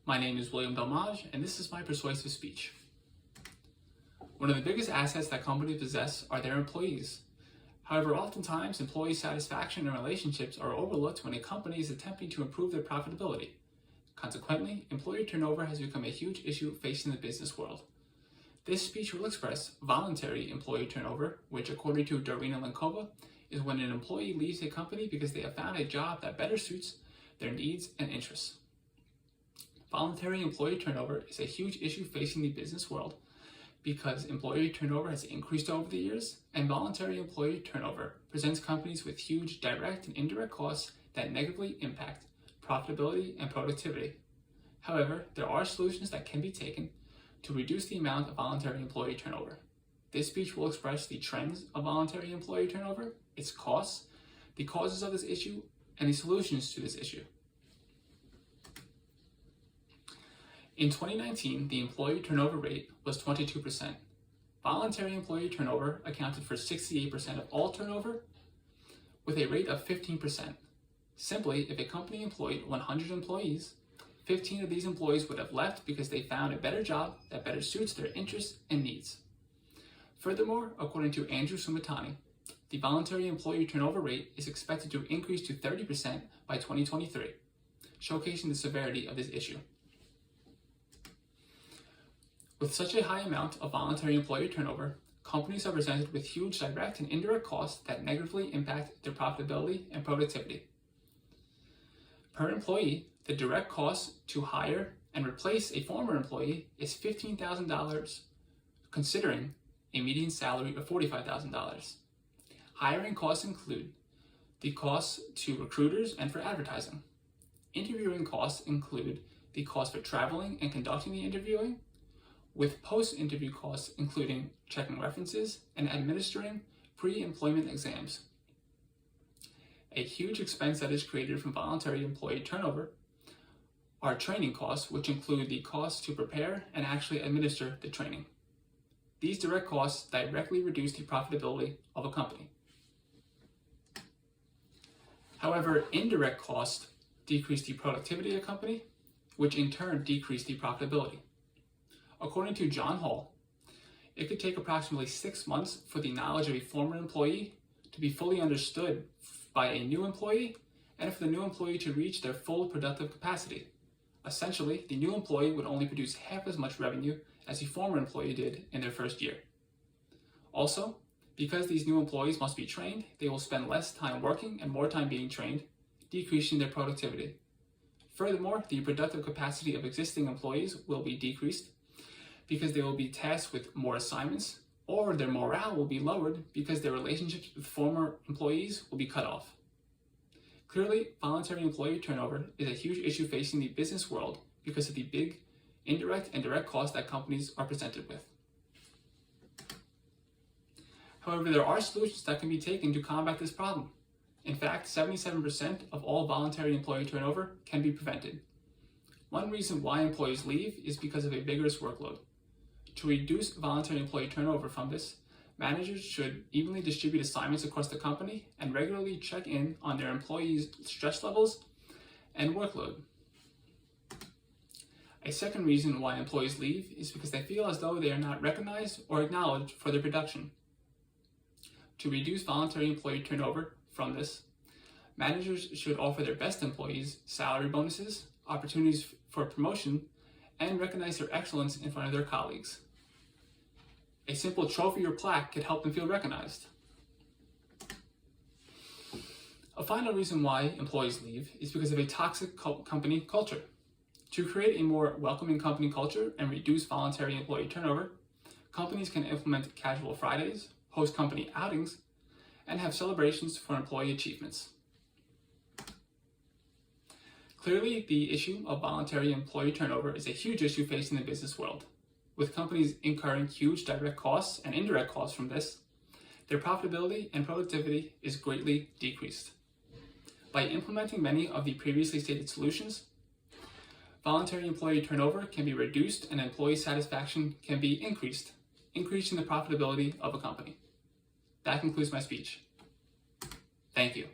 My name is William Delmage, and this is my persuasive speech. One of the biggest assets that companies possess are their employees. However, oftentimes, employee satisfaction and relationships are overlooked when a company is attempting to improve their profitability. Consequently, employee turnover has become a huge issue facing the business world. This speech will express voluntary employee turnover, which, according to Dorina Lankova, is when an employee leaves a company because they have found a job that better suits their needs and interests. Voluntary employee turnover is a huge issue facing the business world because employee turnover has increased over the years, and voluntary employee turnover presents companies with huge direct and indirect costs that negatively impact profitability and productivity. However, there are solutions that can be taken to reduce the amount of voluntary employee turnover. This speech will express the trends of voluntary employee turnover, its costs, the causes of this issue, and the solutions to this issue. In 2019, the employee turnover rate was 22%. Voluntary employee turnover accounted for 68% of all turnover, with a rate of 15%. Simply, if a company employed 100 employees, 15 of these employees would have left because they found a better job that better suits their interests and needs. Furthermore, according to Andrew Sumatani, the voluntary employee turnover rate is expected to increase to 30% by 2023, showcasing the severity of this issue. With such a high amount of voluntary employee turnover, companies are presented with huge direct and indirect costs that negatively impact their profitability and productivity. Per employee, the direct cost to hire and replace a former employee is $15,000, considering a median salary of $45,000. Hiring costs include the costs to recruiters and for advertising. Interviewing costs include the cost for traveling and conducting the interviewing, with post-interview costs including checking references and administering pre-employment exams. A huge expense that is created from voluntary employee turnover are training costs, which include the cost to prepare and actually administer the training. These direct costs directly reduce the profitability of a company. However, indirect costs decrease the productivity of a company, which in turn decrease the profitability. According to John Hall, it could take approximately 6 months for the knowledge of a former employee to be fully understood by a new employee and for the new employee to reach their full productive capacity. Essentially, the new employee would only produce half as much revenue as the former employee did in their first year. Also, because these new employees must be trained, they will spend less time working and more time being trained, decreasing their productivity. Furthermore, the productive capacity of existing employees will be decreased because they will be tasked with more assignments, or their morale will be lowered because their relationships with former employees will be cut off. Clearly, voluntary employee turnover is a huge issue facing the business world because of the big indirect and direct costs that companies are presented with. However, there are solutions that can be taken to combat this problem. In fact, 77% of all voluntary employee turnover can be prevented. One reason why employees leave is because of a vigorous workload. To reduce voluntary employee turnover from this, managers should evenly distribute assignments across the company and regularly check in on their employees' stress levels and workload. A second reason why employees leave is because they feel as though they are not recognized or acknowledged for their production. To reduce voluntary employee turnover from this, managers should offer their best employees salary bonuses, opportunities for promotion, and recognize their excellence in front of their colleagues. A simple trophy or plaque could help them feel recognized. A final reason why employees leave is because of a toxic company culture. To create a more welcoming company culture and reduce voluntary employee turnover, companies can implement casual Fridays, host company outings, and have celebrations for employee achievements. Clearly, the issue of voluntary employee turnover is a huge issue facing the business world. With companies incurring huge direct costs and indirect costs from this, their profitability and productivity is greatly decreased. By implementing many of the previously stated solutions, voluntary employee turnover can be reduced and employee satisfaction can be increased, increasing the profitability of a company. That concludes my speech. Thank you.